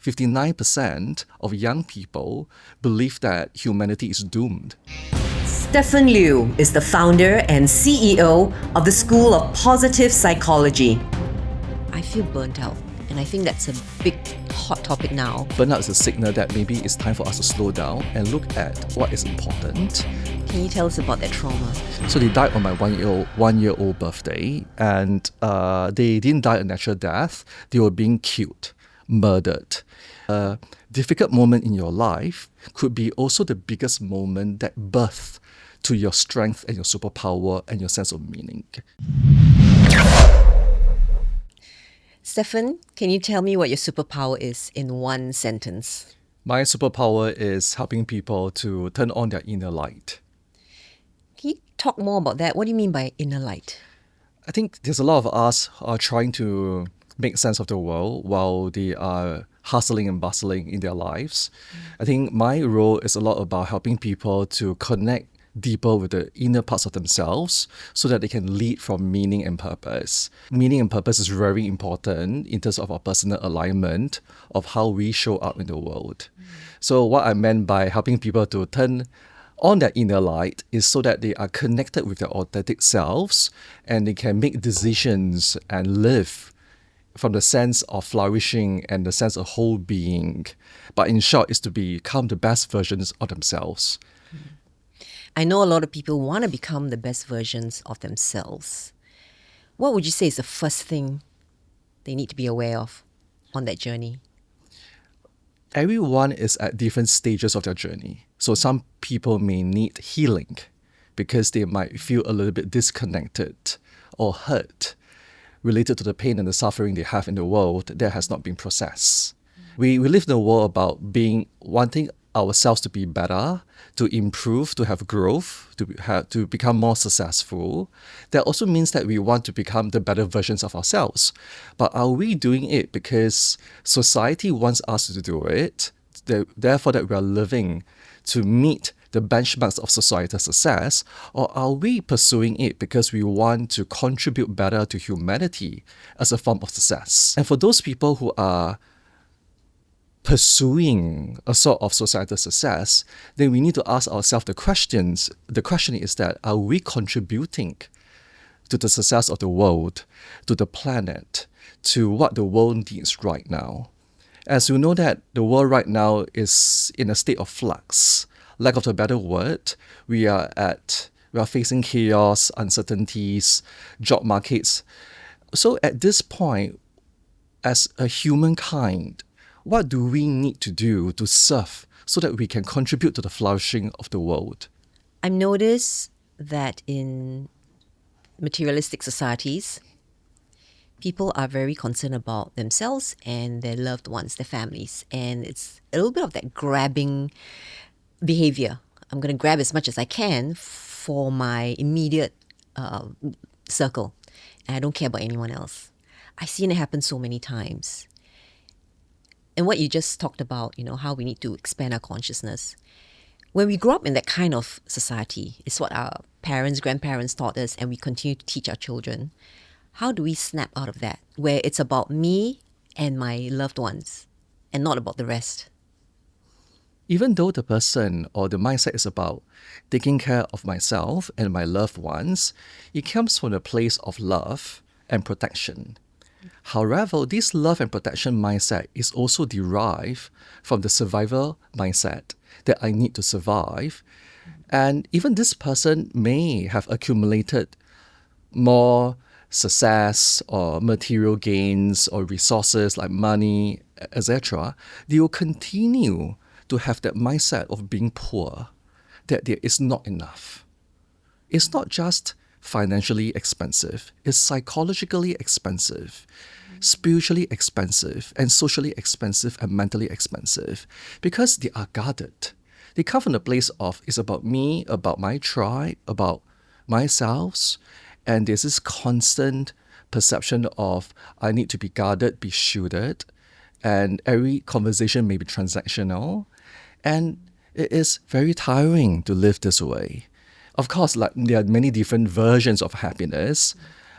59% of young people believe that humanity is doomed. Stefan Liu is the founder and CEO of the School of Positive Psychology. I feel burnt out, and I think that's a big hot topic now. Burnout is a signal that maybe it's time for us to slow down and look at what is important. Can you tell us about that trauma? So they died on my one-year-old birthday, and they didn't die a natural death. They were being killed, murdered. A difficult moment in your life could be also the biggest moment that birthed to your strength and your superpower and your sense of meaning. Stefan, can you tell me what your superpower is in one sentence? My superpower is helping people to turn on their inner light. Can you talk more about that? What do you mean by inner light? I think there's a lot of us are trying to make sense of the world while they are hustling and bustling in their lives. I think my role is a lot about helping people to connect deeper with the inner parts of themselves so that they can lead from meaning and purpose. Meaning and purpose is very important in terms of our personal alignment of how we show up in the world. So what I meant by helping people to turn on their inner light is so that they are connected with their authentic selves and they can make decisions and live from the sense of flourishing and the sense of whole being. But in short, is to become the best versions of themselves. I know a lot of people want to become the best versions of themselves. What would you say is the first thing they need to be aware of on that journey? Everyone is at different stages of their journey. So some people may need healing because they might feel a little bit disconnected or hurt related to the pain and the suffering they have in the world that has not been processed. We live in a world about wanting ourselves to be better, to improve, to have growth, to become more successful. That also means that we want to become the better versions of ourselves. But are we doing it because society wants us to do it, therefore that we are living to meet the benchmarks of societal success, or are we pursuing it because we want to contribute better to humanity as a form of success? And for those people who are pursuing a sort of societal success, then we need to ask ourselves the questions. The question is that, are we contributing to the success of the world, to the planet, to what the world needs right now? As we know that the world right now is in a state of flux, lack of a better word, we are facing chaos, uncertainties, job markets. So at this point, as a humankind, what do we need to do to serve so that we can contribute to the flourishing of the world? I've noticed that in materialistic societies, people are very concerned about themselves and their loved ones, their families. And it's a little bit of that grabbing behavior. I'm going to grab as much as I can for my immediate circle. And I don't care about anyone else. I've seen it happen so many times. And what you just talked about, how we need to expand our consciousness. When we grow up in that kind of society, it's what our parents, grandparents taught us, and we continue to teach our children. How do we snap out of that, where it's about me and my loved ones, and not about the rest? Even though the person or the mindset is about taking care of myself and my loved ones, it comes from a place of love and protection. However, this love and protection mindset is also derived from the survival mindset that I need to survive. And even this person may have accumulated more success or material gains or resources like money, etc. They will continue to have that mindset of being poor, that there is not enough. It's not just financially expensive, it's psychologically expensive, spiritually expensive, and socially expensive, and mentally expensive, because they are guarded. They come from the place of, it's about me, about my tribe, about myself, and there's this constant perception of, I need to be guarded, be shielded, and every conversation may be transactional, and it is very tiring to live this way. Of course, there are many different versions of happiness,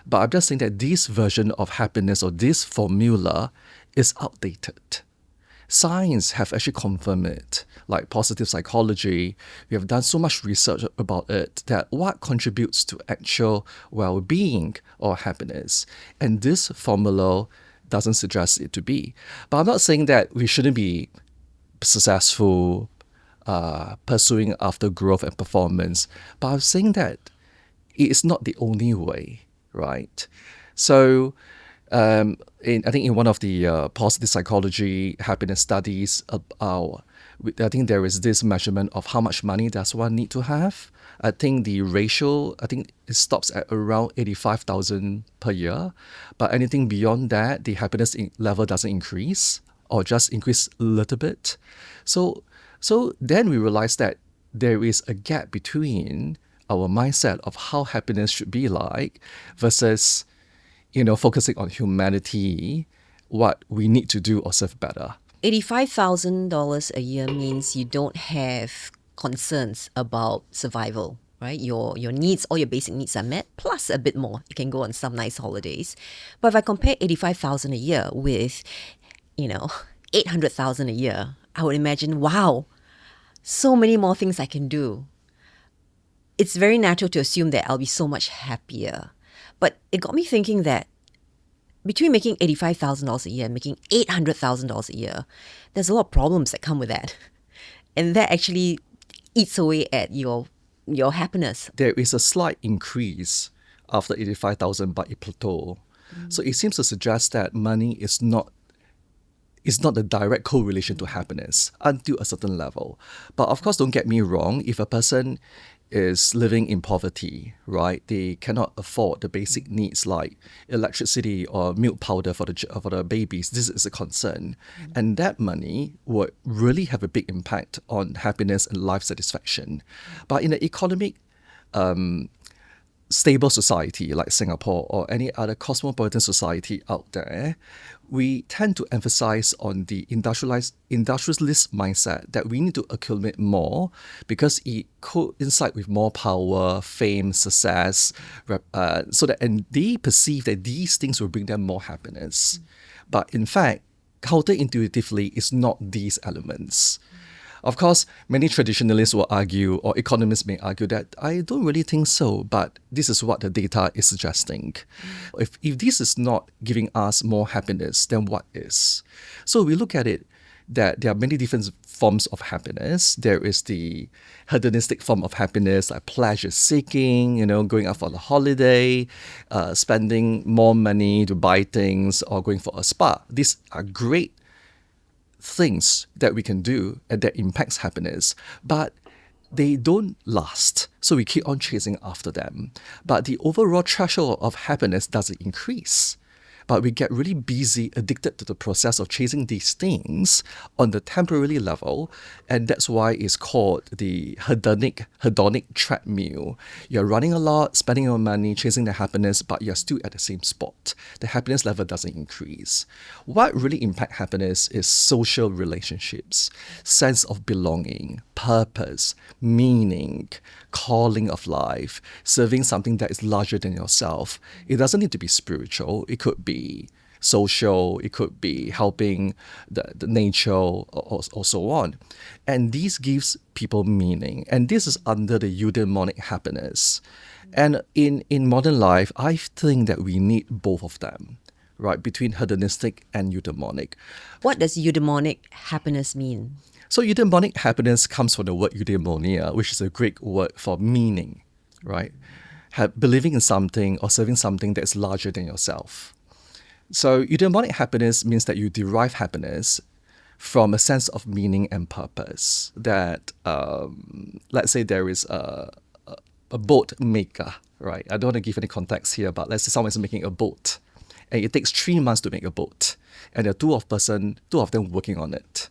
but I'm just saying that this version of happiness or this formula is outdated. Science have actually confirmed it, like positive psychology. We have done so much research about it that what contributes to actual well-being or happiness. And this formula doesn't suggest it to be. But I'm not saying that we shouldn't be successful, pursuing after growth and performance. But I'm saying that it is not the only way, right? So I think in one of the positive psychology happiness studies, I think there is this measurement of how much money does one need to have. I think the ratio, I think it stops at around 85,000 per year. But anything beyond that, the happiness level doesn't increase or just increase a little bit. So then we realize that there is a gap between our mindset of how happiness should be like versus focusing on humanity, what we need to do or serve better. $85,000 a year means you don't have concerns about survival, right? Your needs, all your basic needs are met, plus a bit more. You can go on some nice holidays. But if I compare $85,000 a year with, $800,000 a year, I would imagine, wow, so many more things I can do. It's very natural to assume that I'll be so much happier. But it got me thinking that between making $85,000 a year and making $800,000 a year, there's a lot of problems that come with that. And that actually eats away at your happiness. There is a slight increase after 85,000, but it plateau. So it seems to suggest that money is not the direct correlation to happiness until a certain level. But of course, don't get me wrong, if a person is living in poverty, right? They cannot afford the basic needs like electricity or milk powder for the babies. This is a concern. And that money would really have a big impact on happiness and life satisfaction. But in an economic stable society like Singapore or any other cosmopolitan society out there, we tend to emphasize on the industrialist mindset that we need to accumulate more because it coincides with more power, fame, success, and they perceive that these things will bring them more happiness. But in fact, counterintuitively, it's not these elements. Of course, many traditionalists will argue, or economists may argue that I don't really think so, but this is what the data is suggesting. If this is not giving us more happiness, then what is? So we look at it that there are many different forms of happiness. There is the hedonistic form of happiness, like pleasure seeking, going out for the holiday, spending more money to buy things, or going for a spa. These are great things that we can do and that impacts happiness, but they don't last. So we keep on chasing after them. But the overall threshold of happiness doesn't increase. But we get really busy, addicted to the process of chasing these things on the temporary level. And that's why it's called the hedonic treadmill. You're running a lot, spending your money, chasing the happiness, but you're still at the same spot. The happiness level doesn't increase. What really impacts happiness is social relationships, sense of belonging, purpose, meaning, calling of life, serving something that is larger than yourself. It doesn't need to be spiritual. It could be social. It could be helping the nature or so on. And this gives people meaning. And this is under the eudaimonic happiness. And in modern life, I think that we need both of them, right, between hedonistic and eudaimonic. What does eudaimonic happiness mean? So eudaimonic happiness comes from the word eudaimonia, which is a Greek word for meaning, right? Believing in something or serving something that is larger than yourself. So eudaimonic happiness means that you derive happiness from a sense of meaning and purpose. That, let's say there is a boat maker, right? I don't want to give any context here, but let's say someone is making a boat and it takes 3 months to make a boat and there are two of them working on it.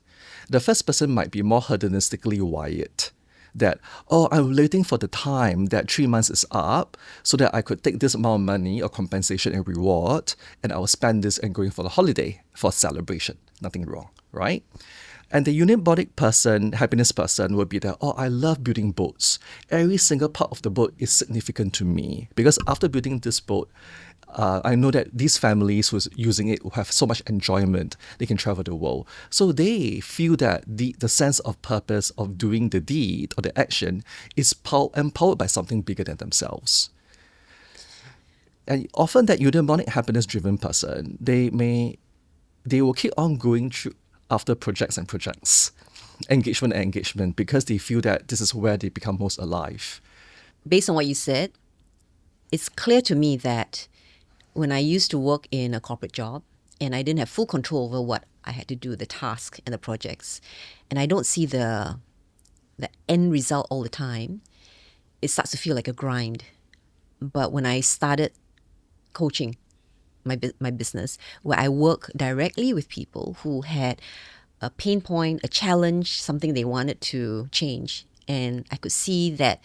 The first person might be more hedonistically wired, that, I'm waiting for the time that 3 months is up so that I could take this amount of money or compensation and reward, and I will spend this and going for the holiday for celebration. Nothing wrong, right? And the eudaimonic person, happiness person, would be that, I love building boats. Every single part of the boat is significant to me because after building this boat, I know that these families who's using it will have so much enjoyment. They can travel the world. So they feel that the sense of purpose of doing the deed or the action is empowered by something bigger than themselves. And often that eudaimonic happiness-driven person, they will keep on going through after projects and projects, engagement and engagement, because they feel that this is where they become most alive. Based on what you said, it's clear to me that when I used to work in a corporate job and I didn't have full control over what I had to do, the task and the projects, and I don't see the end result all the time, it starts to feel like a grind. But when I started coaching my business, where I work directly with people who had a pain point, a challenge, something they wanted to change, and I could see that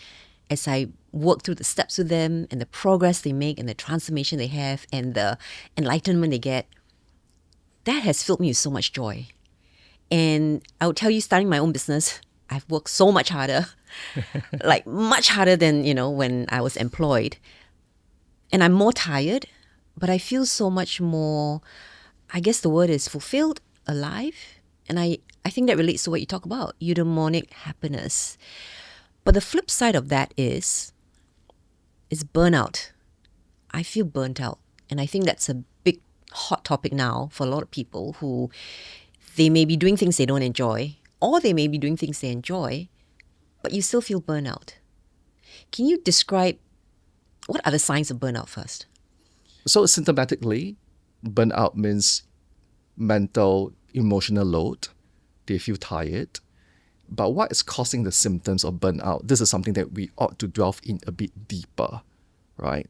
as I work through the steps with them and the progress they make and the transformation they have and the enlightenment they get, that has filled me with so much joy. And I would tell you, starting my own business, I've worked so much harder, like much harder than, when I was employed. And I'm more tired, but I feel so much more, I guess the word is fulfilled, alive. And I think that relates to what you talk about, eudaimonic happiness. But the flip side of that is burnout. I feel burnt out. And I think that's a big hot topic now for a lot of people who they may be doing things they don't enjoy, or they may be doing things they enjoy, but you still feel burnout. Can you describe what are the signs of burnout first? So symptomatically, burnout means mental, emotional load. They feel tired. But what is causing the symptoms of burnout? This is something that we ought to delve in a bit deeper, right?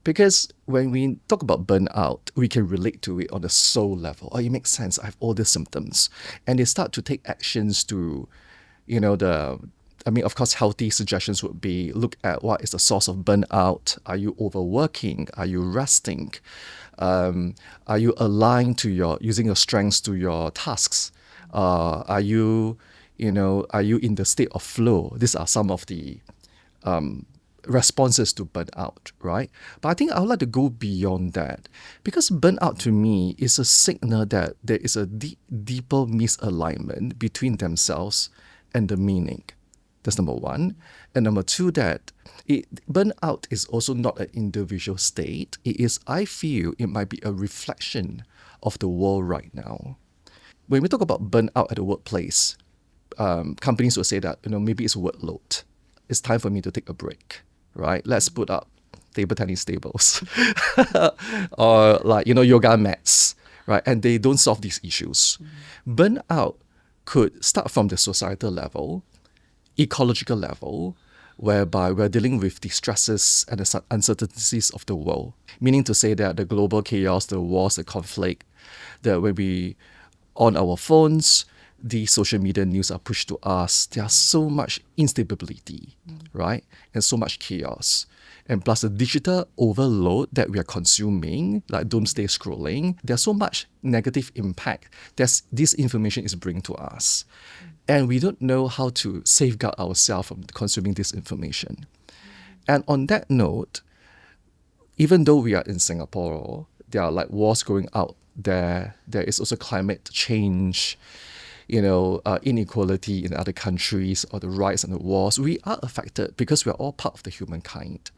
Because when we talk about burnout, we can relate to it on the soul level. Oh, it makes sense. I have all these symptoms. And they start to take actions to, of course, healthy suggestions would be look at what is the source of burnout. Are you overworking? Are you resting? Are you aligned to using your strengths to your tasks? Are you in the state of flow? These are some of the responses to burnout, right? But I think I would like to go beyond that, because burnout to me is a signal that there is a deeper misalignment between themselves and the meaning. That's number one. And number two, that burnout is also not an individual state. I feel it might be a reflection of the world right now. When we talk about burnout at the workplace, companies will say that, maybe it's workload. It's time for me to take a break, right? Let's put up table tennis tables or yoga mats, right? And they don't solve these issues. Burnout could start from the societal level, ecological level, whereby we're dealing with the stresses and the uncertainties of the world. Meaning to say that the global chaos, the wars, the conflict, that when we on our phones, the social media news are pushed to us. There's so much instability, right? And so much chaos. And plus the digital overload that we are consuming, like doomsday scrolling, there's so much negative impact that this information is bringing to us. And we don't know how to safeguard ourselves from consuming this information. And on that note, even though we are in Singapore, there are like wars going out there. There is also climate change, inequality in other countries, or the riots and the wars. We are affected because we are all part of the humankind.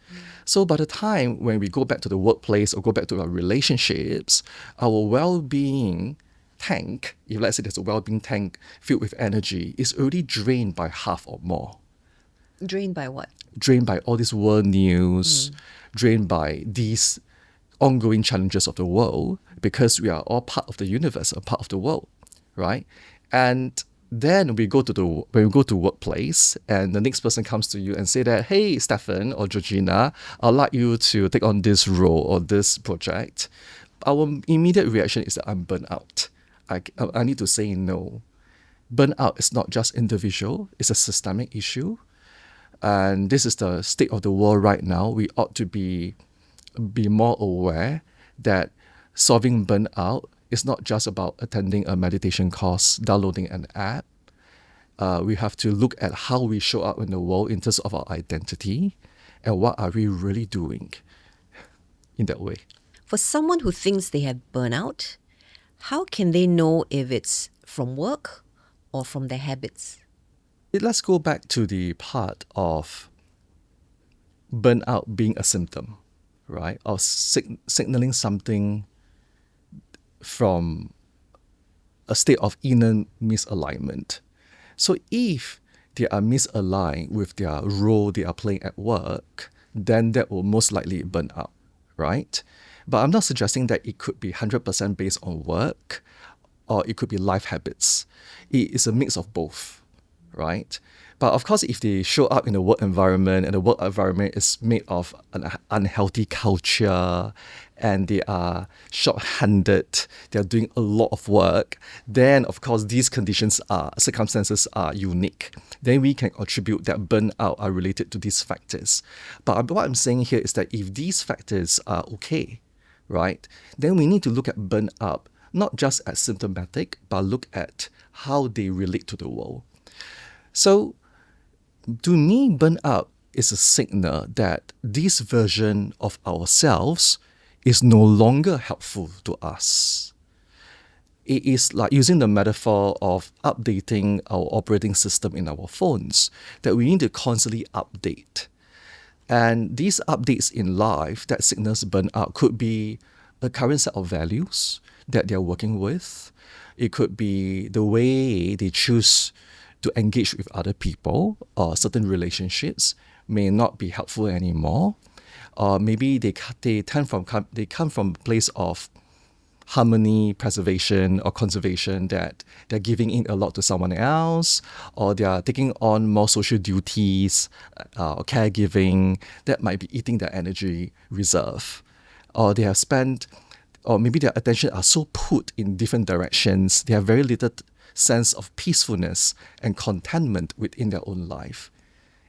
So by the time when we go back to the workplace or go back to our relationships, our well-being tank, if let's say there's a well-being tank filled with energy, is already drained by half or more. Drained by what? Drained by all this world news, drained by these ongoing challenges of the world, because we are all part of the universe, a part of the world, right? And then when we go to workplace, and the next person comes to you and say that, hey, Stefan or Georgina, I'd like you to take on this role or this project. Our immediate reaction is that I'm burnt out. I need to say no. Burnout is not just individual, it's a systemic issue. And this is the state of the world right now. We ought to be more aware that solving burnout is not just about attending a meditation course, downloading an app. We have to look at how we show up in the world in terms of our identity and what are we really doing. in that way. For someone who thinks they have burnout, how can they know if it's from work or from their habits? Let's go back to the part of burnout being a symptom, right? Or signaling something from a state of inner misalignment. So if they are misaligned with their role they are playing at work, then that will most likely burn out, right? But I'm not suggesting that it could be 100% based on work or it could be life habits. It is a mix of both, right? But of course, if they show up in a work environment and the work environment is made of an unhealthy culture and they are short-handed, they're doing a lot of work, then of course these circumstances are unique. Then we can attribute that burnout are related to these factors. But what I'm saying here is that if these factors are okay, right, then we need to look at burnout not just as symptomatic, but look at how they relate to the world. So, to me, burnout is a signal that this version of ourselves is no longer helpful to us. It is like using the metaphor of updating our operating system in our phones, that we need to constantly update. And these updates in life that signals burnout could be a current set of values that they're working with. It could be the way they choose to engage with other people, or certain relationships may not be helpful anymore. Or maybe they come from a place of harmony, preservation, or conservation, that they're giving in a lot to someone else, or they are taking on more social duties, or caregiving that might be eating their energy reserve, or they have spent, or maybe their attention are so put in different directions, they have very little sense of peacefulness and contentment within their own life.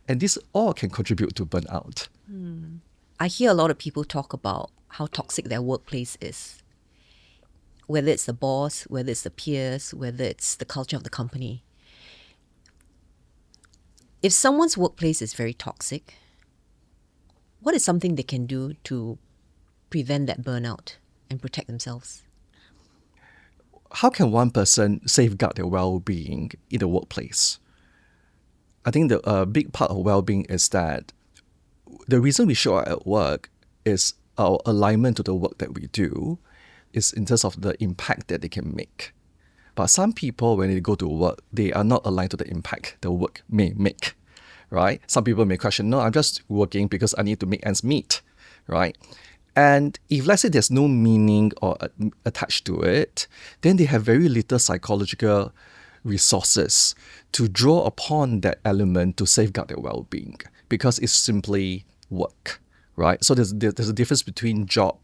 And this all can contribute to burnout. I hear a lot of people talk about how toxic their workplace is. Whether it's the boss, whether it's the peers, whether it's the culture of the company. If someone's workplace is very toxic, what is something they can do to prevent that burnout and protect themselves? How can one person safeguard their well-being in the workplace? I think the big part of well-being is that the reason we show up at work is our alignment to the work that we do is in terms of the impact that they can make. But some people, when they go to work, they are not aligned to the impact the work may make, right? Some people may question, no, I'm just working because I need to make ends meet, right? And if, let's say, there's no meaning or attached to it, then they have very little psychological resources to draw upon that element to safeguard their well-being, because it's simply work, right? So there's a difference between job,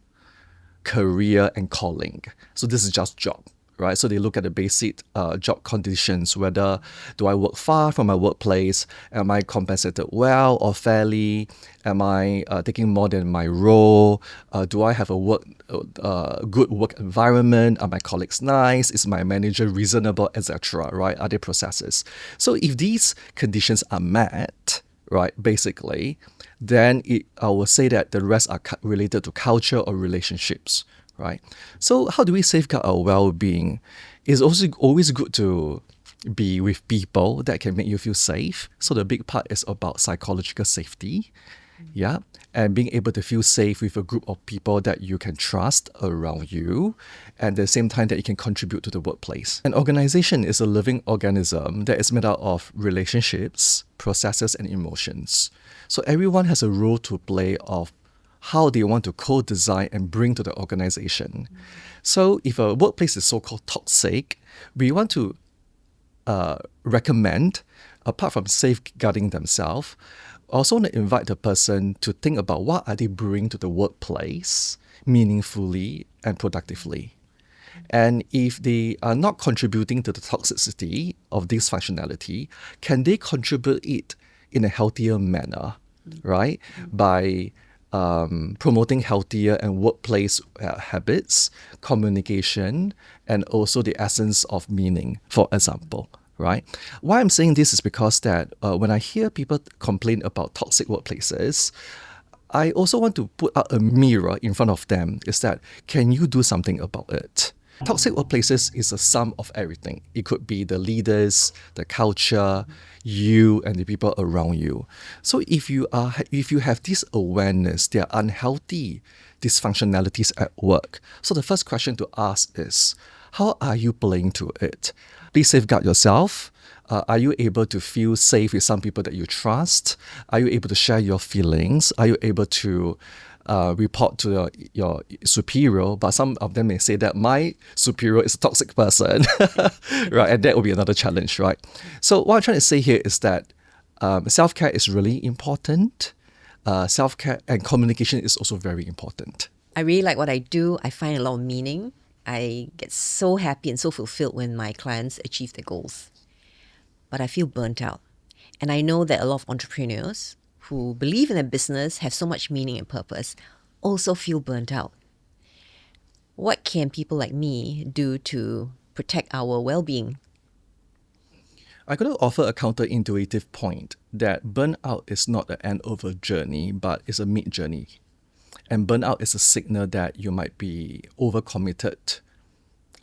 career, and calling. So this is just job, right? So they look at the basic job conditions, whether do I work far from my workplace? Am I compensated well or fairly? Am I taking more than my role? Do I have a good work environment? Are my colleagues nice? Is my manager reasonable, etc., right? Are there processes? So if these conditions are met, right, basically, then I will say that the rest are related to culture or relationships, right? So how do we safeguard our well-being? It's also always good to be with people that can make you feel safe. So the big part is about psychological safety, yeah, and being able to feel safe with a group of people that you can trust around you, and at the same time that you can contribute to the workplace. An organization is a living organism that is made out of relationships, processes, and emotions. So everyone has a role to play of how they want to co-design and bring to the organization. So if a workplace is so-called toxic, we want to recommend, apart from safeguarding themselves, also want to invite the person to think about what are they bringing to the workplace meaningfully and productively. And if they are not contributing to the toxicity of this functionality, can they contribute it in a healthier manner, right? By promoting healthier and workplace habits, communication, and also the essence of meaning, for example, right? Why I'm saying this is because that when I hear people complain about toxic workplaces, I also want to put out a mirror in front of them is that, can you do something about it? Toxic workplaces is a sum of everything. It could be the leaders, the culture, you and the people around you. So if you have this awareness, there are unhealthy dysfunctionalities at work. So the first question to ask is, how are you playing to it? Please safeguard yourself. Are you able to feel safe with some people that you trust? Are you able to share your feelings? Are you able to report to your superior? But some of them may say that my superior is a toxic person, right? And that will be another challenge, right? So what I'm trying to say here is that self-care is really important. Self-care and communication is also very important. I really like what I do. I find a lot of meaning. I get so happy and so fulfilled when my clients achieve their goals. But I feel burnt out. And I know that a lot of entrepreneurs who believe in their business, have so much meaning and purpose, also feel burnt out. What can people like me do to protect our well-being? I'm going to offer a counterintuitive point that burnout is not the end of a journey, but it's a mid-journey. And burnout is a signal that you might be overcommitted,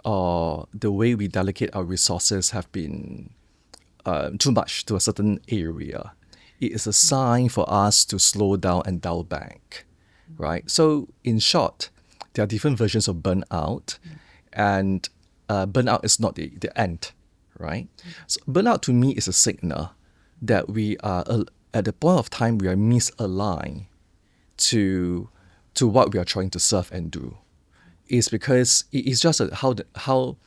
or the way we delegate our resources have been too much to a certain area. It is a sign for us to slow down and dial back, right? So in short, there are different versions of burnout, and burnout is not the end, right? So burnout to me is a signal that we are, at the point of time, we are misaligned to what we are trying to serve and do. It's because it's just how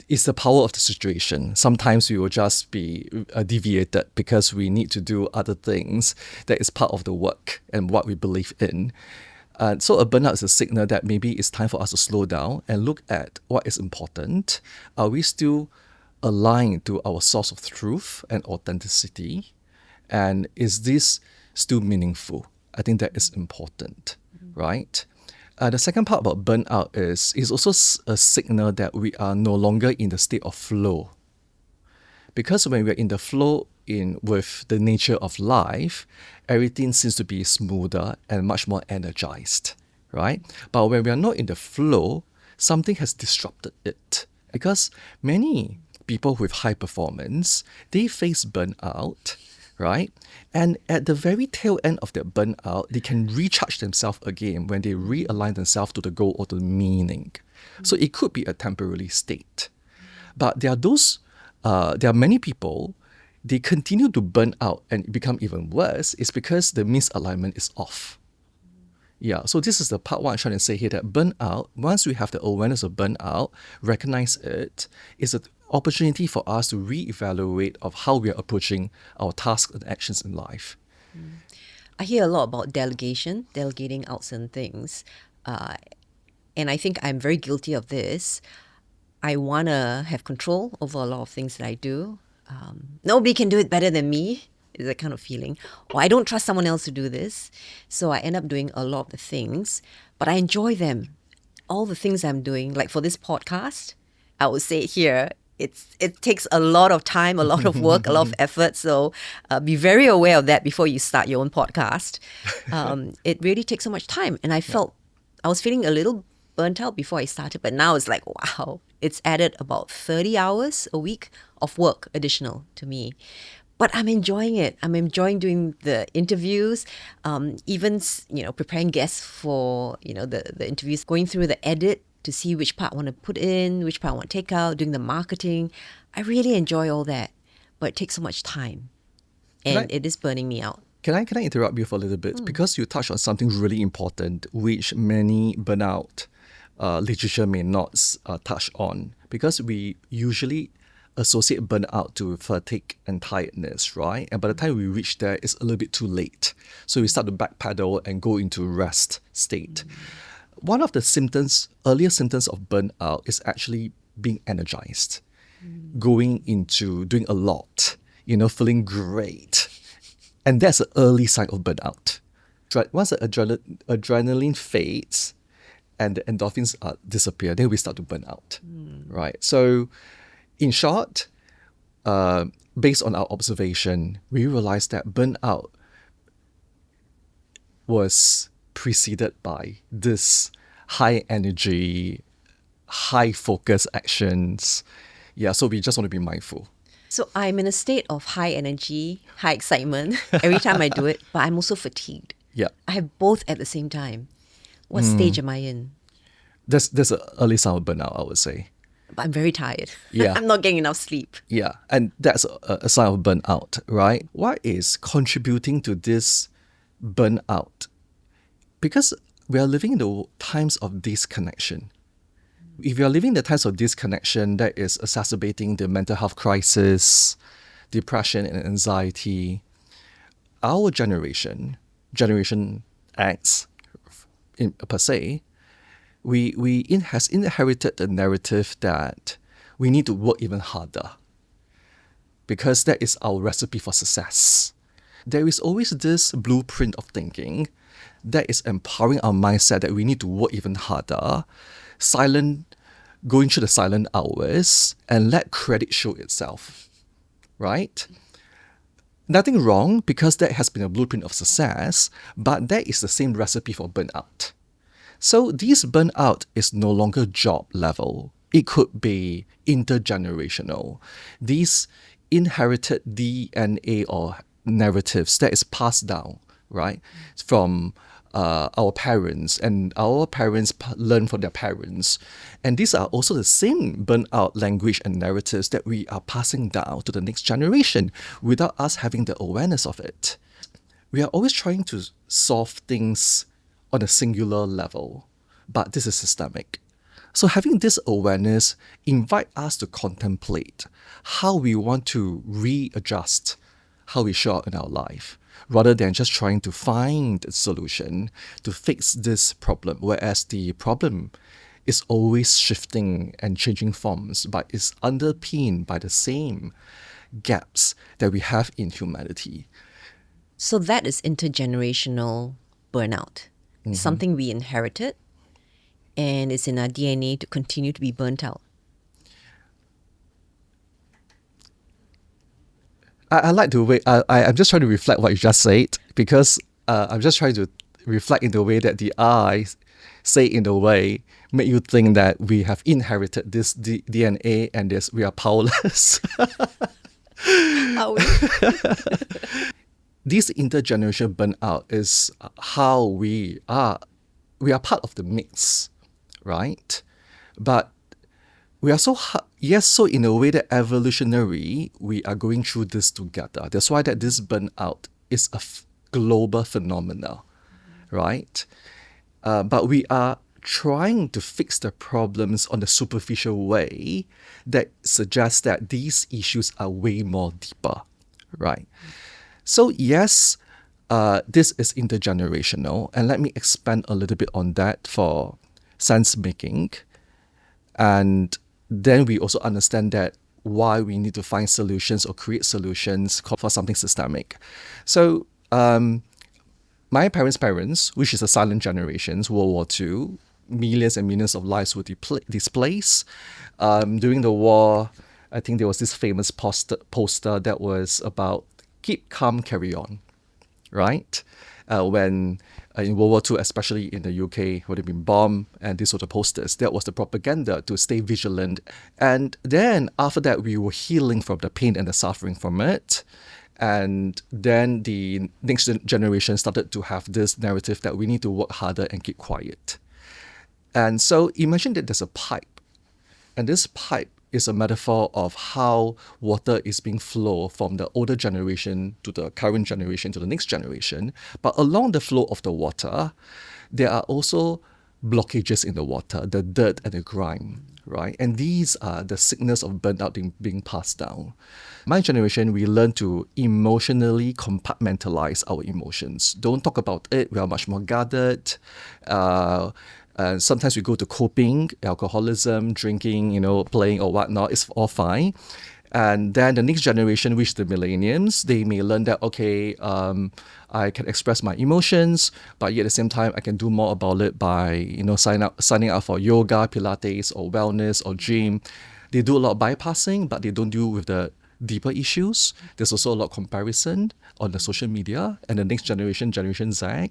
it's the power of the situation. Sometimes we will just be deviated because we need to do other things that is part of the work and what we believe in. So a burnout is a signal that maybe it's time for us to slow down and look at what is important. Are we still aligned to our source of truth and authenticity? And is this still meaningful? I think that is important, right? The second part about burnout is also a signal that we are no longer in the state of flow. Because when we're in the flow with the nature of life, everything seems to be smoother and much more energized, right? But when we are not in the flow, something has disrupted it. Because many people with high performance, they face burnout, right? And at the very tail end of their burnout, they can recharge themselves again when they realign themselves to the goal or the meaning. So it could be a temporary state. But there are many people, they continue to burn out and become even worse. It's because the misalignment is off. Yeah, so this is the part one I'm trying to say here, that burnout, once we have the awareness of burnout, recognize it, is an opportunity for us to reevaluate of how we are approaching our tasks and actions in life. I hear a lot about delegating out certain things. And I think I'm very guilty of this. I want to have control over a lot of things that I do. Nobody can do it better than me, is that kind of feeling. Or I don't trust someone else to do this. So I end up doing a lot of the things, but I enjoy them. All the things I'm doing, like for this podcast, I would say here, it takes a lot of time, a lot of work, a lot of effort. So be very aware of that before you start your own podcast. It really takes so much time. And I was feeling a little burnt out before I started, but now it's like, wow, it's added about 30 hours a week of work additional to me. But I'm enjoying it. I'm enjoying doing the interviews, even, preparing guests for, the interviews, going through the edit to see which part I want to put in, which part I want to take out, doing the marketing. I really enjoy all that, but it takes so much time, and it is burning me out. Can I interrupt you for a little bit? Because you touched on something really important, which many burnout literature may not touch on. Because we usually associate burnout to fatigue and tiredness, right? And by the time we reach there, it's a little bit too late. So we start to backpedal and go into rest state. One of the earlier symptoms of burnout is actually being energized, going into doing a lot, feeling great. And that's an early sign of burnout. Once the adrenaline fades and the endorphins disappear, then we start to burn out, right? So in short, based on our observation, we realize that burnout was preceded by this high energy, high focus actions. Yeah, so we just want to be mindful. So I'm in a state of high energy, high excitement every time I do it, but I'm also fatigued. Yeah. I have both at the same time. What stage am I in? There's an early sign of burnout, I would say. But I'm very tired. Yeah. I'm not getting enough sleep. Yeah, and that's a sign of burnout, right? What is contributing to this burnout? Because we are living in the times of disconnection. If you are living in the times of disconnection, that is exacerbating the mental health crisis, depression and anxiety. Our generation, Generation X per se, has inherited the narrative that we need to work even harder because that is our recipe for success. There is always this blueprint of thinking that is empowering our mindset that we need to work even harder, going through the silent hours, and let credit show itself, right? Nothing wrong because that has been a blueprint of success, but that is the same recipe for burnout. So this burnout is no longer job level. It could be intergenerational. These inherited DNA or narratives that is passed down, right, from our parents, and our parents learn from their parents. And these are also the same burnout language and narratives that we are passing down to the next generation without us having the awareness of it. We are always trying to solve things on a singular level, but this is systemic. So having this awareness invite us to contemplate how we want to readjust how we show up in our life, rather than just trying to find a solution to fix this problem, whereas the problem is always shifting and changing forms, but is underpinned by the same gaps that we have in humanity. So that is intergenerational burnout. Something we inherited, and it's in our DNA to continue to be burnt out. I like the way, I'm just trying to reflect what you just said, because I'm just trying to reflect in the way that the I say in the way make you think that we have inherited this DNA and we are powerless. Are we? This intergenerational burnout is how we are part of the mix, right? But we are so in a way that evolutionary, we are going through this together. That's why that this burnout is a global phenomena, right? But we are trying to fix the problems on the superficial way that suggests that these issues are way more deeper, right? So yes, this is intergenerational, and let me expand a little bit on that for sense making. And then we also understand that why we need to find solutions or create solutions for something systemic. So my parents, which is a silent generation, World War II, millions and millions of lives were displaced. During the war, I think there was this famous poster that was about keep calm, carry on, right? When in World War II, especially in the UK, would have been bombed, and these were the posters. That was the propaganda to stay vigilant. And then after that, we were healing from the pain and the suffering from it. And then the next generation started to have this narrative that we need to work harder and keep quiet. And so imagine that there's a pipe, and this pipe is a metaphor of how water is being flowed from the older generation to the current generation to the next generation. But along the flow of the water, there are also blockages in the water, the dirt and the grime, right? And these are the sickness of burnout being passed down. My generation, we learn to emotionally compartmentalize our emotions. Don't talk about it. We are much more guarded. And sometimes we go to coping, alcoholism, drinking, playing or whatnot. It's all fine. And then the next generation, which is the millennials, they may learn that, okay, I can express my emotions, but yet at the same time, I can do more about it by, signing up for yoga, Pilates, or wellness, or gym. They do a lot of bypassing, but they don't deal with the deeper issues. There's also a lot of comparison on the social media, and the next generation, Generation Z,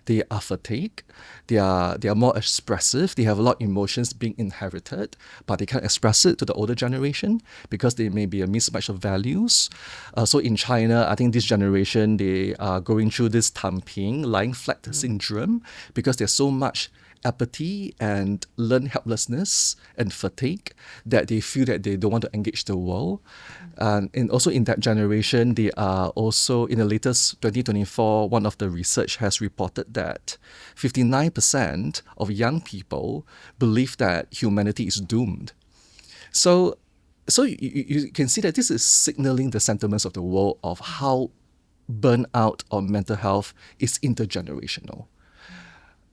they are fatigued. They are more expressive. They have a lot of emotions being inherited, but they can't express it to the older generation because there may be a mismatch of values. So in China, I think this generation, they are going through this tamping, lying flat syndrome, because there's so much apathy and learned helplessness and fatigue that they feel that they don't want to engage the world. And also in that generation, they are also, in the latest 2024, one of the research has reported that 59% of young people believe that humanity is doomed. So you can see that this is signaling the sentiments of the world of how burnout or mental health is intergenerational.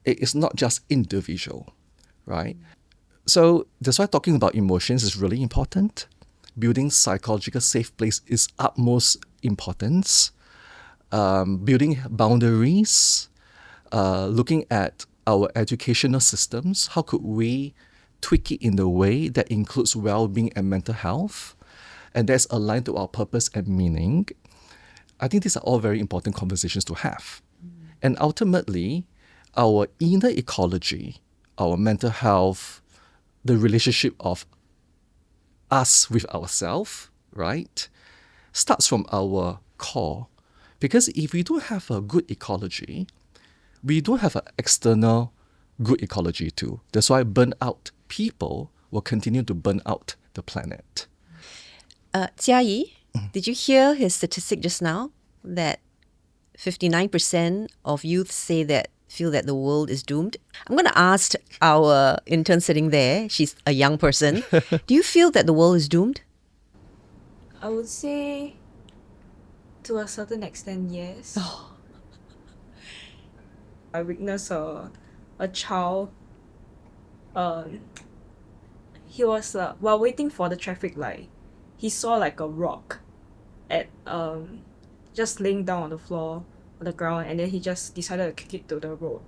It is not just individual, right? So that's why talking about emotions is really important. Building psychological safe place is utmost importance. Building boundaries, looking at our educational systems, how could we tweak it in a way that includes well-being and mental health, and that's aligned to our purpose and meaning. I think these are all very important conversations to have. And ultimately, our inner ecology, our mental health, the relationship of us with ourselves, right, starts from our core. Because if we don't have a good ecology, we don't have an external good ecology too. That's why burnout people will continue to burn out the planet. Jia Yi, did you hear his statistic just now that 59% of youth feel that the world is doomed? I'm going to ask our intern sitting there. She's a young person. Do you feel that the world is doomed? I would say to a certain extent, yes. I witnessed a child. He was while waiting for the traffic light, he saw like a rock at just laying down on the floor, on the ground, and then he just decided to kick it to the road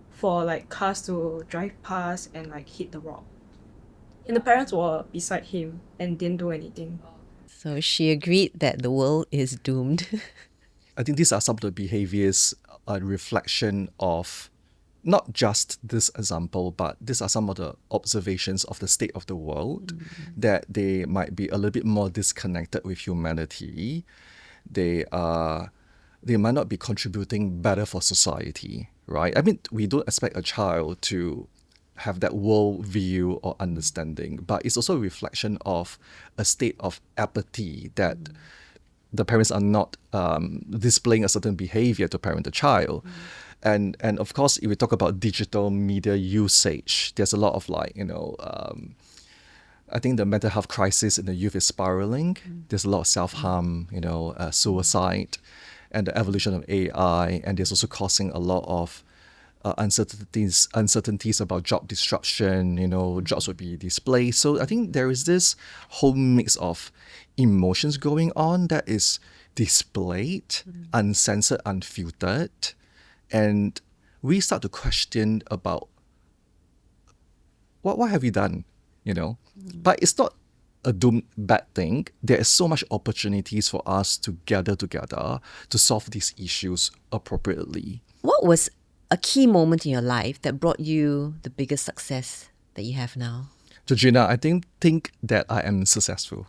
for like cars to drive past and like hit the rock. And the parents were beside him and didn't do anything. So she agreed that the world is doomed. I think these are some of the behaviors, a reflection of not just this example, but these are some of the observations of the state of the world, that they might be a little bit more disconnected with humanity. They might not be contributing better for society, right? I mean, we don't expect a child to have that world view or understanding, but it's also a reflection of a state of apathy that the parents are not displaying a certain behavior to parent the child. And of course, if we talk about digital media usage, there's a lot of I think the mental health crisis in the youth is spiraling. There's a lot of self-harm, suicide, and the evolution of AI. And there's also causing a lot of uncertainties about job disruption, jobs will be displaced. So I think there is this whole mix of emotions going on that is displayed, uncensored, unfiltered. And we start to question about what have we done, But it's not a bad thing. There is so much opportunities for us to gather together to solve these issues appropriately. What was a key moment in your life that brought you the biggest success that you have now? Georgina, I think that I am successful.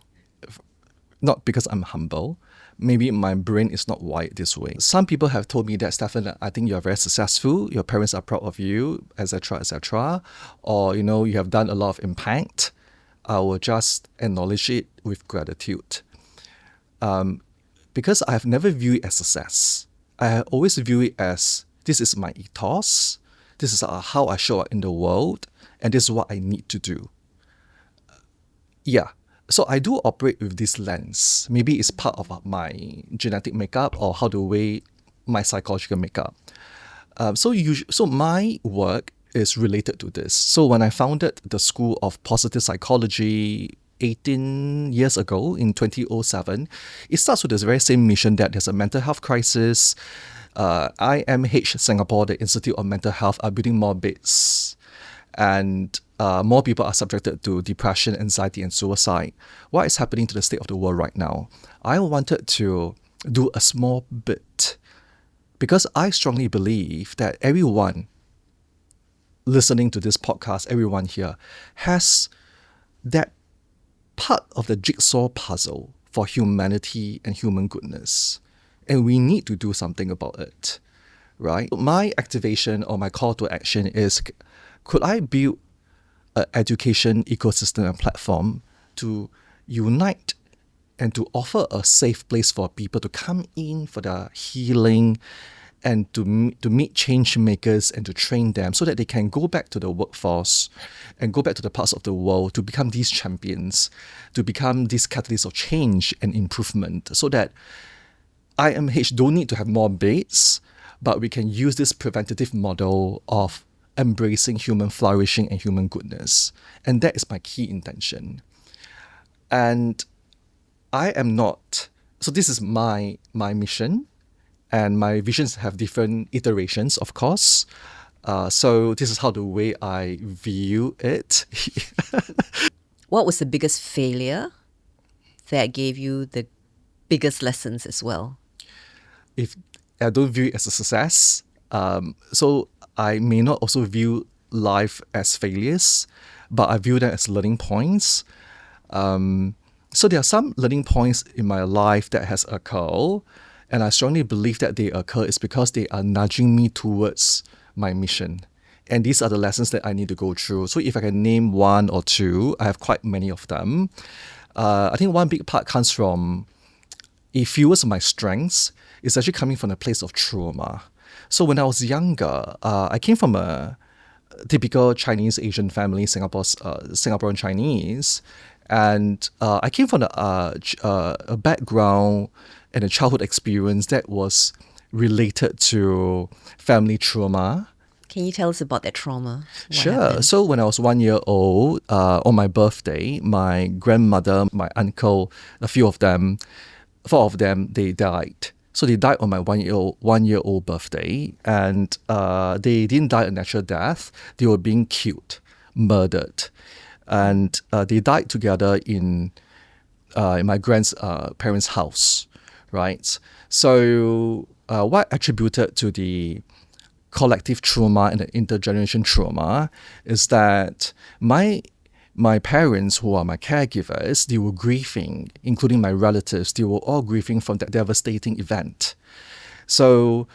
Not because I'm humble. Maybe my brain is not wired this way. Some people have told me that, Stefan, I think you're very successful. Your parents are proud of you, etc., etc. Or, you have done a lot of impact. I will just acknowledge it with gratitude. Because I have never viewed it as success. I always view it as, this is my ethos. This is how I show up in the world. And this is what I need to do. So I do operate with this lens. Maybe it's part of my genetic makeup or how the way my psychological makeup. So my work is related to this. So when I founded the School of Positive Psychology 18 years ago in 2007, it starts with this very same mission that there's a mental health crisis. IMH Singapore, the Institute of Mental Health, are building more beds. And more people are subjected to depression, anxiety, and suicide. What is happening to the state of the world right now? I wanted to do a small bit because I strongly believe that everyone listening to this podcast, everyone here, has that part of the jigsaw puzzle for humanity and human goodness. And we need to do something about it, right? My activation or my call to action is, could I build an education ecosystem and platform to unite and to offer a safe place for people to come in for their healing and to meet change makers and to train them so that they can go back to the workforce and go back to the parts of the world to become these champions, to become these catalysts of change and improvement, so that IMH don't need to have more beds, but we can use this preventative model of embracing human flourishing and human goodness. And that is my key intention. And I am not, so this is my mission, and my visions have different iterations, of course. So this is how the way I view it. What was the biggest failure that gave you the biggest lessons as well? If I don't view it as a success, so I may not also view life as failures, but I view them as learning points. So there are some learning points in my life that has occurred, and I strongly believe that they occur is because they are nudging me towards my mission. And these are the lessons that I need to go through. So if I can name one or two, I have quite many of them. I think one big part comes from, it fuels my strengths. It's actually coming from a place of trauma. So when I was younger, I came from a typical Chinese Asian family, Singaporean Chinese, and I came from a background and a childhood experience that was related to family trauma. Can you tell us about that trauma? What Sure. happened? So when I was 1 year old, on my birthday, my grandmother, my uncle, a few of them, four of them, they died. So they died on my 1 year old birthday, and they didn't die a natural death. They were being killed, murdered, and they died together in my grandparents' house, right? So what attributed to the collective trauma and the intergeneration trauma is that my parents, who are my caregivers, they were grieving, including my relatives. They were all grieving from that devastating event. So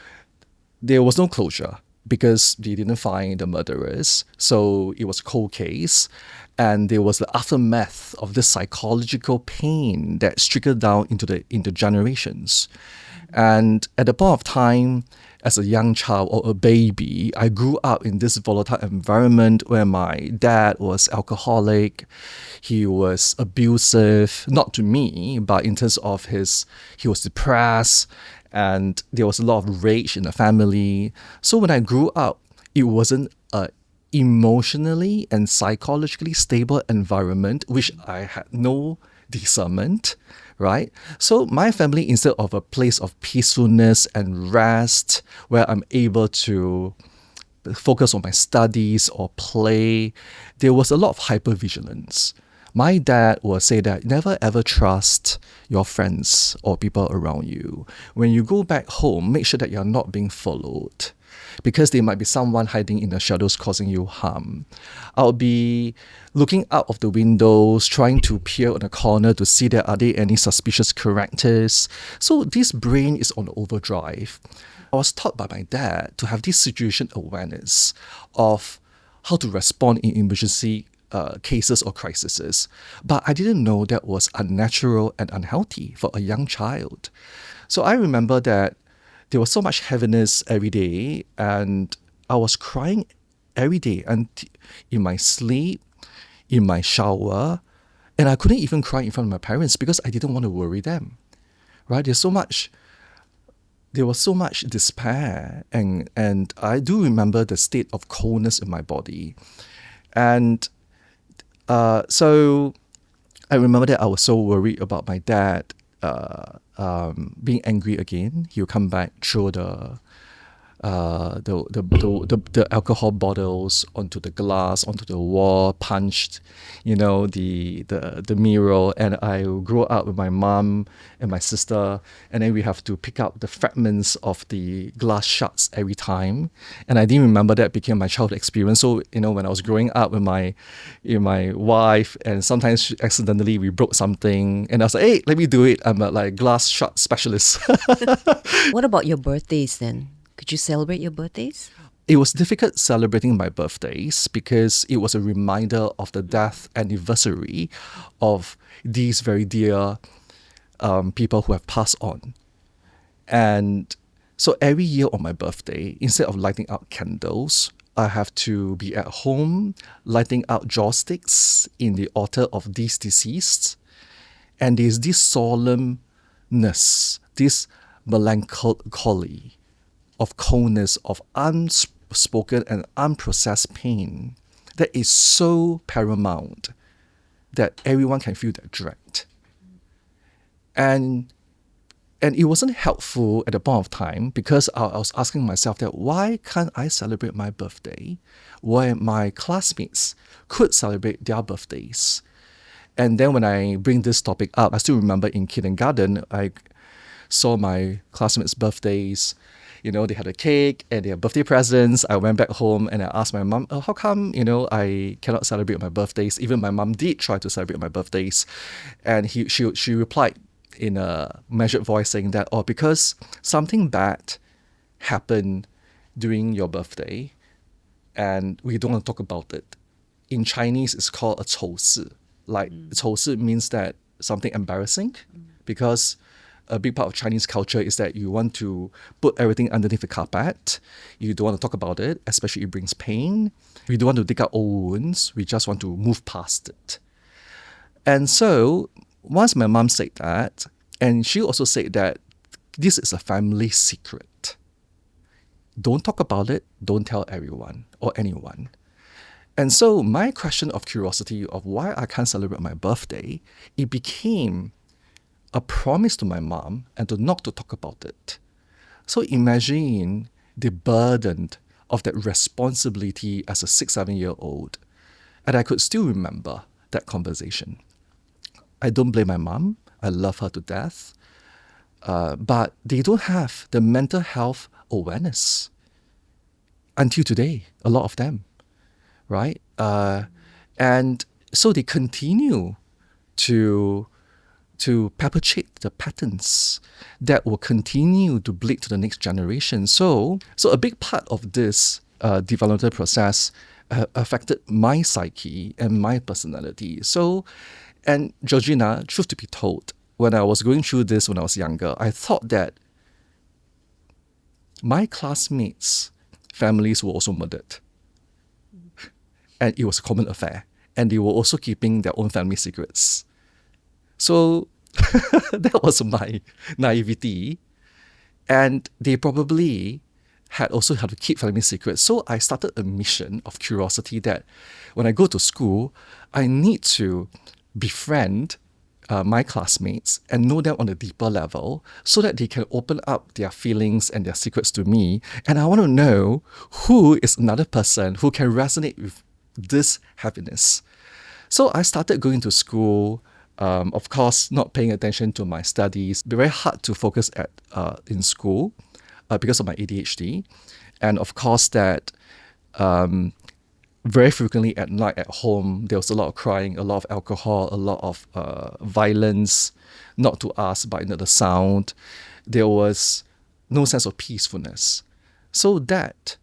there was no closure because they didn't find the murderers. So it was a cold case. And there was the aftermath of this psychological pain that trickled down into the generations. And at the point of time, as a young child or a baby, I grew up in this volatile environment where my dad was alcoholic. He was abusive, not to me, but in terms of he was depressed, and there was a lot of rage in the family. So when I grew up, it wasn't a emotionally and psychologically stable environment, which I had no discernment, right? So my family, instead of a place of peacefulness and rest, where I'm able to focus on my studies or play, there was a lot of hypervigilance. My dad will say that never ever trust your friends or people around you. When you go back home, make sure that you're not being followed, because there might be someone hiding in the shadows causing you harm. I'll be looking out of the windows, trying to peer on the corner to see are there any suspicious characters. So this brain is on overdrive. I was taught by my dad to have this situation awareness of how to respond in emergency cases or crises. But I didn't know that was unnatural and unhealthy for a young child. So I remember that there was so much heaviness every day, and I was crying every day, and in my sleep, in my shower, and I couldn't even cry in front of my parents because I didn't want to worry them. Right? There was so much despair, and I do remember the state of coldness in my body, and so I remember that I was so worried about my dad being angry again. He'll come back, throw the the alcohol bottles onto the glass, onto the wall, punched, the mirror. And I grew up with my mom and my sister, and then we have to pick up the fragments of the glass shards every time. And I didn't remember that became my childhood experience. So, when I was growing up with my wife, and sometimes accidentally we broke something, and I was like, hey, let me do it. I'm a glass shard specialist. What about your birthdays then? Could you celebrate your birthdays? It was difficult celebrating my birthdays because it was a reminder of the death anniversary of these very dear people who have passed on. And so every year on my birthday, instead of lighting up candles, I have to be at home lighting out joss sticks in the altar of these deceased. And there's this solemnness, this melancholy of coldness, of unspoken and unprocessed pain that is so paramount that everyone can feel that dread. And it wasn't helpful at the point of time because I was asking myself that why can't I celebrate my birthday when my classmates could celebrate their birthdays? And then when I bring this topic up, I still remember in kindergarten, I saw my classmates' birthdays. They had a cake and they had birthday presents. I went back home and I asked my mom, how come, I cannot celebrate my birthdays? Even my mom did try to celebrate my birthdays. And she replied in a measured voice saying that, because something bad happened during your birthday and we don't want to talk about it. In Chinese, it's called a 丑事.丑事means that something embarrassing because a big part of Chinese culture is that you want to put everything underneath the carpet. You don't want to talk about it, especially it brings pain. We don't want to dig up old wounds. We just want to move past it. And so once my mom said that, and she also said that this is a family secret. Don't talk about it. Don't tell everyone or anyone. And so my question of curiosity of why I can't celebrate my birthday, it became a promise to my mom and to not to talk about it. So imagine the burden of that responsibility as a 6-7-year-old. And I could still remember that conversation. I don't blame my mom. I love her to death. But they don't have the mental health awareness until today, a lot of them, right? And so they continue to perpetuate the patterns that will continue to bleed to the next generation. So a big part of this developmental process affected my psyche and my personality. So, and Georgina, truth to be told, when I was going through this when I was younger, I thought that my classmates' families were also murdered. And it was a common affair. And they were also keeping their own family secrets. So that was my naivety. And they probably had to keep family secrets. So I started a mission of curiosity that when I go to school, I need to befriend my classmates and know them on a deeper level so that they can open up their feelings and their secrets to me. And I want to know who is another person who can resonate with this happiness. So I started going to school, of course, not paying attention to my studies. Very hard to focus in school because of my ADHD. And of course that very frequently at night at home, there was a lot of crying, a lot of alcohol, a lot of violence, not to us, but the sound. There was no sense of peacefulness. So that,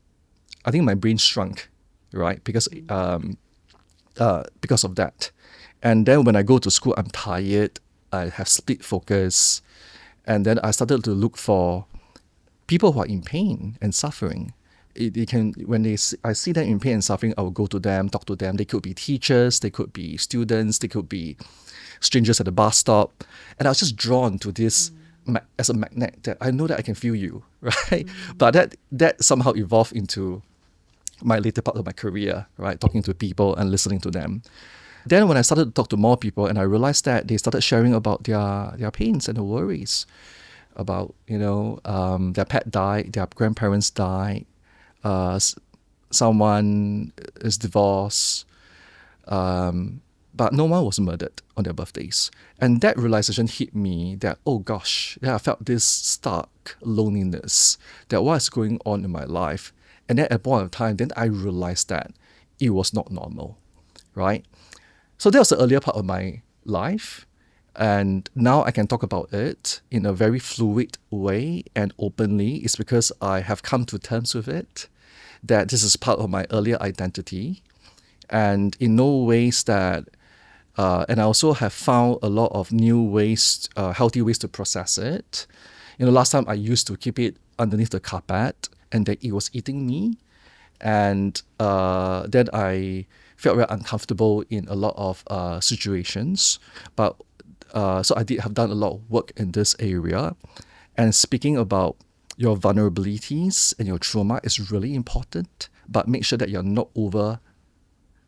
I think my brain shrunk, right? Because of that. And then when I go to school, I'm tired. I have split focus. And then I started to look for people who are in pain and suffering. I see them in pain and suffering, I will go to them, talk to them. They could be teachers, they could be students, they could be strangers at the bus stop. And I was just drawn to this as a magnet that I know that I can feel you, right? But that somehow evolved into my later part of my career, right? Talking to people and listening to them. Then when I started to talk to more people and I realized that they started sharing about their pains and their worries, about, their pet died, their grandparents died, someone is divorced, but no one was murdered on their birthdays. And that realization hit me that, oh gosh, I felt this stark loneliness, that what is going on in my life. And then at a point of time, then I realized that it was not normal, right? So that was the earlier part of my life. And now I can talk about it in a very fluid way and openly. It's because I have come to terms with it, that this is part of my earlier identity. And in no ways that, and I also have found a lot of new ways, healthy ways to process it. Last time I used to keep it underneath the carpet and that it was eating me. And then I felt very uncomfortable in a lot of situations. But so I did have done a lot of work in this area. And speaking about your vulnerabilities and your trauma is really important, but make sure that you're not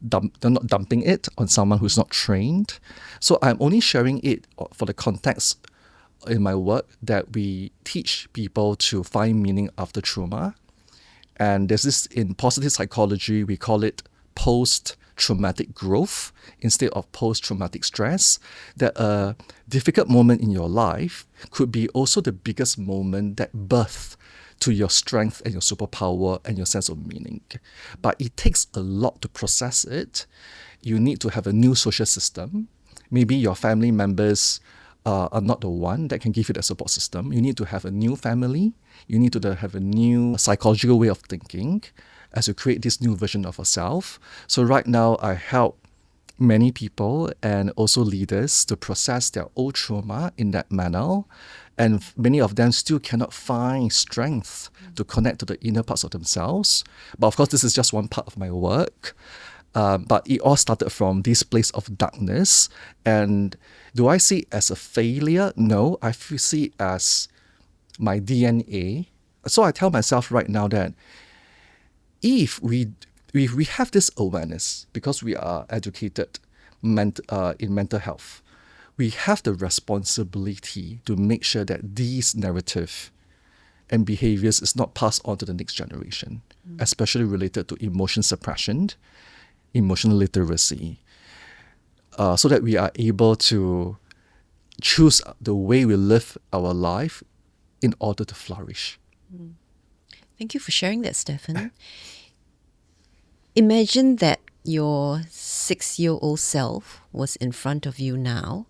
not dumping it on someone who's not trained. So I'm only sharing it for the context in my work that we teach people to find meaning after trauma. And there's this, in positive psychology, we call it post-traumatic growth instead of post-traumatic stress, that a difficult moment in your life could be also the biggest moment that birthed to your strength and your superpower and your sense of meaning. But it takes a lot to process it. You need to have a new social system. Maybe your family members are not the one that can give you that support system. You need to have a new family. You need to have a new psychological way of thinking as you create this new version of yourself. So right now, I help many people and also leaders to process their old trauma in that manner. And many of them still cannot find strength to connect to the inner parts of themselves. But of course, this is just one part of my work. But it all started from this place of darkness. And do I see it as a failure? No, I see it as my DNA. So I tell myself right now that if we have this awareness, because we are educated in mental health, we have the responsibility to make sure that these narrative and behaviors is not passed on to the next generation, especially related to emotion suppression, emotional literacy, so that we are able to choose the way we live our life in order to flourish. Thank you for sharing that, Stephen. Imagine that your 6-year-old self was in front of you now,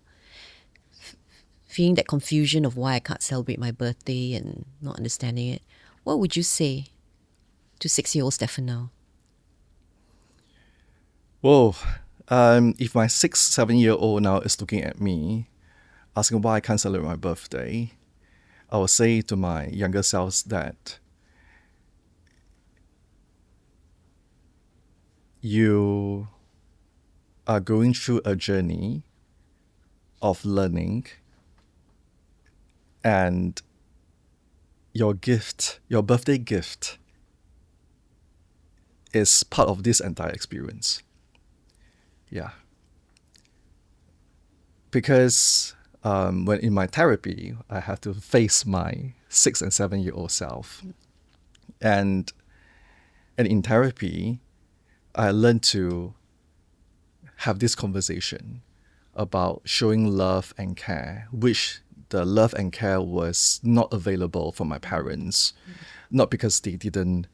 feeling that confusion of why I can't celebrate my birthday and not understanding it. What would you say to 6-year-old Stephen now? Whoa, if my 7-year-old now is looking at me, asking why I can't celebrate my birthday, I will say to my younger selves that you are going through a journey of learning, and your birthday gift, is part of this entire experience. Yeah. Because when in my therapy, I have to face my 6 and 7-year-old self. And in therapy, I learned to have this conversation about showing love and care, which the love and care was not available from my parents, not because they didn't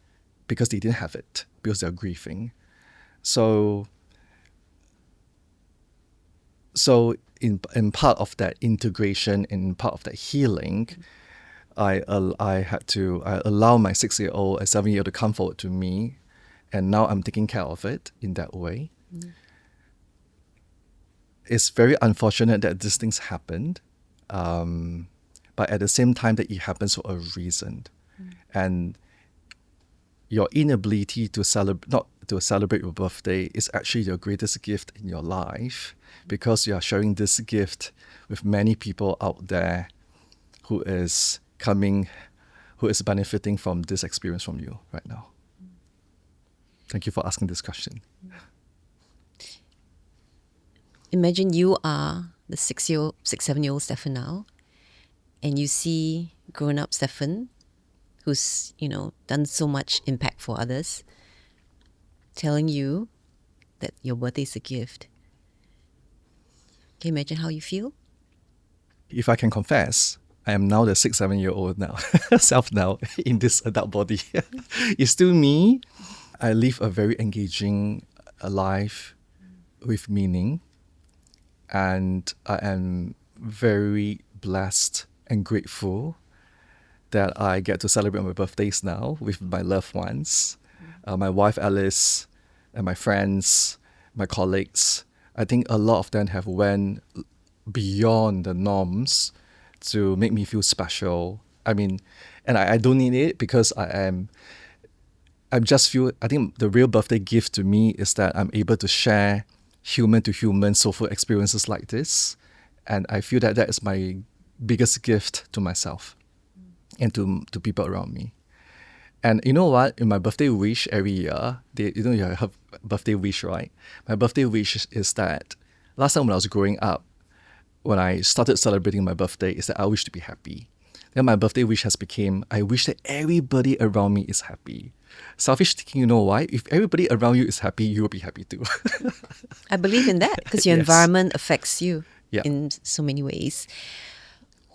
have it, because they're grieving. So in part of that integration, in part of that healing, I allow my 6-year-old and 7-year-old to come forward to me, and now I'm taking care of it in that way. It's very unfortunate that these things happened, but at the same time that it happens for a reason. And your inability to celebrate your birthday is actually your greatest gift in your life, because you are sharing this gift with many people out there who is benefiting from this experience from you right now. Thank you for asking this question. Imagine you are the 7-year-old Stephen now, and you see grown-up Stefan, who's, done so much impact for others, telling you that your birthday is a gift. Can you imagine how you feel? If I can confess, I am now the 6-7-year-old now, self now, in this adult body. It's still me. I live a very engaging life with meaning. And I am very blessed and grateful that I get to celebrate my birthdays now with my loved ones, my wife Alice, and my friends, my colleagues. I think a lot of them have went beyond the norms to make me feel special. I mean, and I don't need it because I just feel, I think the real birthday gift to me is that I'm able to share human to human soulful experiences like this. And I feel that that is my biggest gift to myself and to people around me. And you know what? In my birthday wish every year, you have birthday wish, right? My birthday wish is that last time when I was growing up, when I started celebrating my birthday, is that I wish to be happy. Then my birthday wish has become, I wish that everybody around me is happy. Selfish thinking, you know why? If everybody around you is happy, you will be happy too. I believe in that because your Yes. environment affects you Yeah. in so many ways.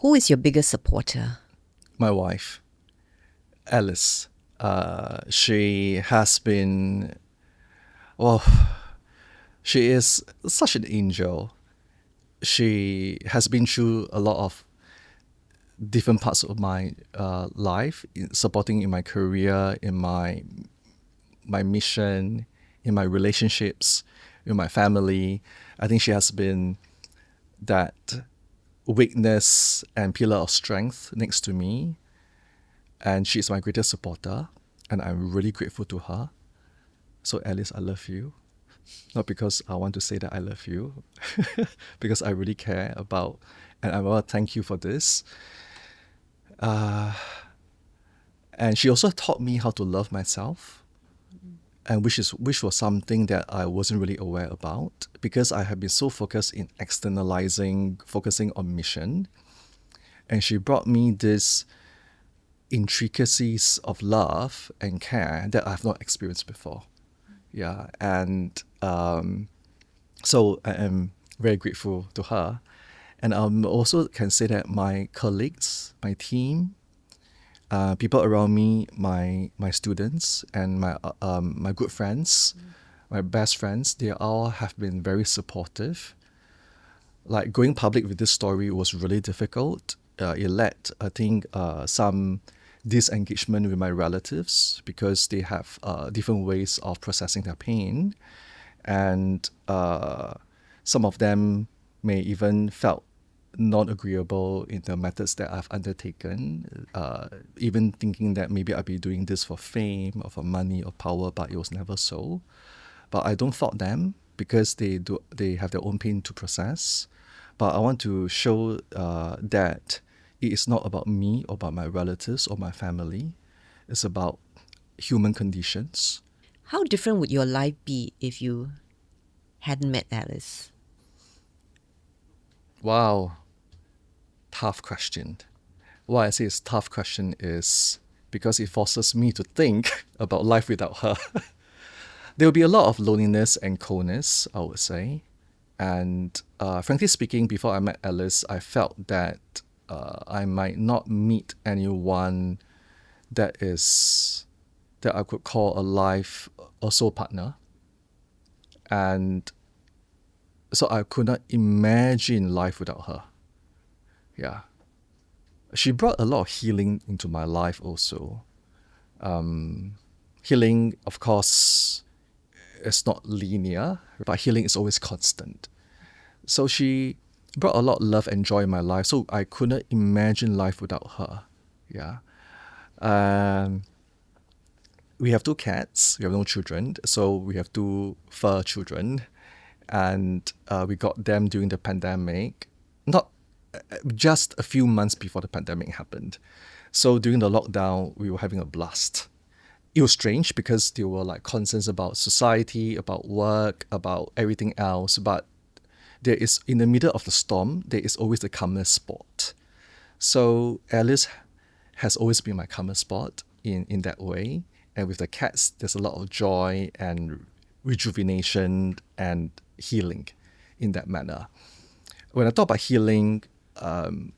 Who is your biggest supporter? My wife, Alice. She has been, well, she is such an angel. She has been through a lot of different parts of my life, supporting in my career, in my mission, in my relationships, in my family. I think she has been that witness and pillar of strength next to me. And she's my greatest supporter. And I'm really grateful to her. So Alice, I love you. Not because I want to say that I love you, because I really care about, and I want to thank you for this. And she also taught me how to love myself, and which was something that I wasn't really aware about because I have been so focused in externalizing, focusing on mission. And she brought me this intricacies of love and care that I've not experienced before. Yeah, and so I am very grateful to her. And also can say that my colleagues, my team, people around me, my students, and my good friends, my best friends, they all have been very supportive. Like going public with this story was really difficult. It led, I think, some disengagement with my relatives because they have different ways of processing their pain, and some of them may even felt non-agreeable in the methods that I've undertaken, even thinking that maybe I'd be doing this for fame or for money or power, but it was never so. But I don't fault them because they have their own pain to process. But I want to show that it is not about me or about my relatives or my family. It's about human conditions. How different would your life be if you hadn't met Alice? Wow. Tough question. Why I say it's tough question is because it forces me to think about life without her. There will be a lot of loneliness and coldness, I would say. And frankly speaking, before I met Alice, I felt that I might not meet anyone that I could call a life or soul partner. And so I could not imagine life without her. Yeah. She brought a lot of healing into my life also. Healing, of course, is not linear, but healing is always constant. So she brought a lot of love and joy in my life, so I couldn't imagine life without her. Yeah. We have 2 cats. We have no children, so we have 2 fur children. And we got them during the pandemic. Not just a few months before the pandemic happened. So during the lockdown, we were having a blast. It was strange because there were like concerns about society, about work, about everything else. But there is, in the middle of the storm, there is always the calmness spot. So Alice has always been my calmer spot in that way. And with the cats, there's a lot of joy and rejuvenation and healing in that manner. When I talk about healing, I'm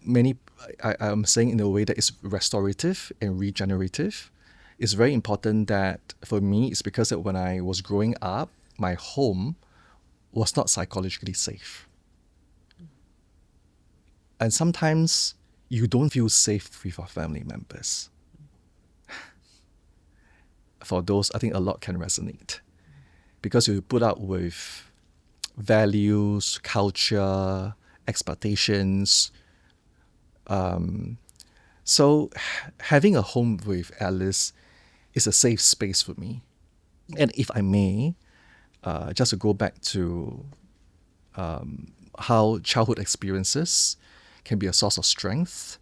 saying in a way that it's restorative and regenerative. It's very important that for me, it's because that when I was growing up, my home was not psychologically safe. And sometimes you don't feel safe with your family members. For those, I think a lot can resonate because you put up with values, culture, expectations. So having a home with Alice is a safe space for me. And if I may, just to go back to how childhood experiences can be a source of strength,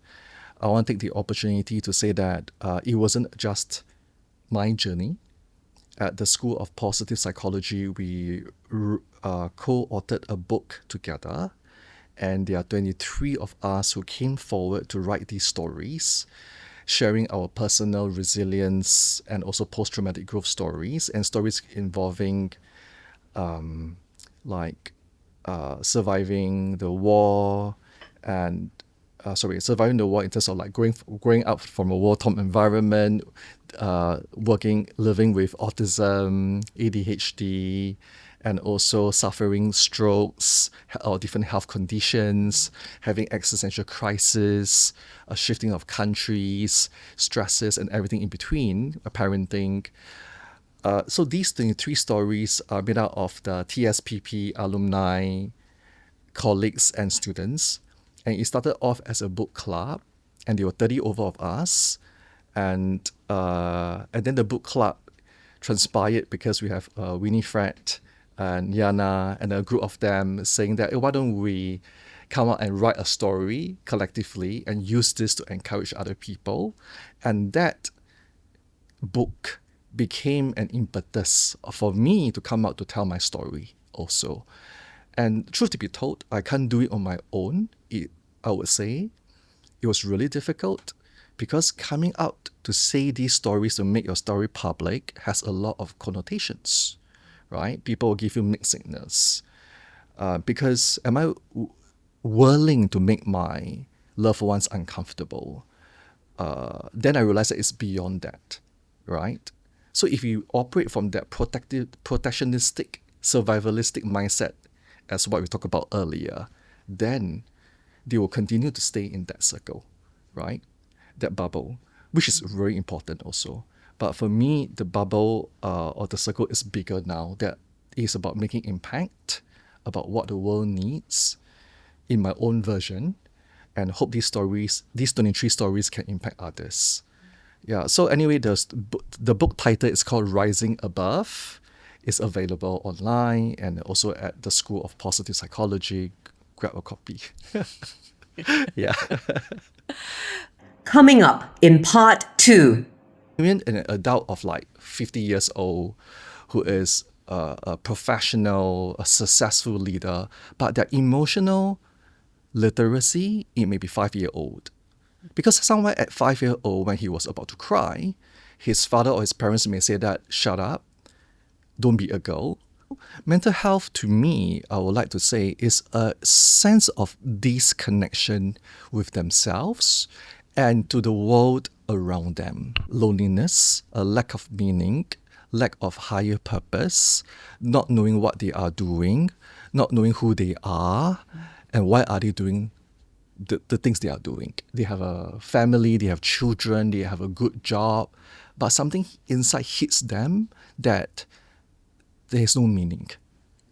I want to take the opportunity to say that it wasn't just my journey. At the School of Positive Psychology, we co-authored a book together, and there are 23 of us who came forward to write these stories, sharing our personal resilience and also post-traumatic growth stories, and stories involving surviving the war and surviving the war in terms of like growing up from a war-torn environment, living with autism, ADHD, and also suffering strokes or different health conditions, having existential crisis, a shifting of countries, stresses, and everything in between, parenting. So these 23 stories are made out of the TSPP alumni, colleagues, and students. And it started off as a book club, and there were 30 over of us. And then the book club transpired because we have Winifred and Yana and a group of them saying that, why don't we come out and write a story collectively and use this to encourage other people? And that book became an impetus for me to come out to tell my story also. And truth to be told, I can't do it on my own. I would say it was really difficult because coming out to say these stories, to make your story public, has a lot of connotations, right? People will give you mixed signals. Because am I willing to make my loved ones uncomfortable? Then I realized that it's beyond that, right? So if you operate from that protectionistic, survivalistic mindset, as what we talked about earlier, then they will continue to stay in that circle, right? That bubble, which is very important also. But for me, the bubble or the circle is bigger now. That is about making impact, about what the world needs in my own version, and hope these 23 stories can impact others. Yeah, so anyway, the book title is called Rising Above. It's available online and also at the School of Positive Psychology. Grab a copy. Yeah. Coming up in part 2. Even an adult of like 50 years old who is a professional, a successful leader, but their emotional literacy, it may be 5-year-old. Because somewhere at 5-year-old, when he was about to cry, his father or his parents may say that, shut up, don't be a girl. Mental health, to me, I would like to say, is a sense of disconnection with themselves and to the world around them. Loneliness, a lack of meaning, lack of higher purpose, not knowing what they are doing, not knowing who they are, and why are they doing the things they are doing. They have a family, they have children, they have a good job, but something inside hits them that there is no meaning.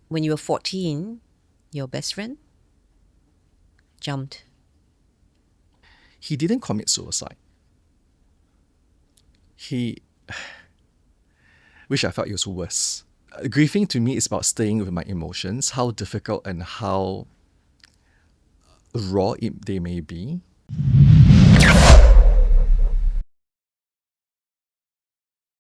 When you were 14, your best friend jumped. He didn't commit suicide. Which I felt it was worse. Grieving to me is about staying with my emotions, how difficult and how raw they may be.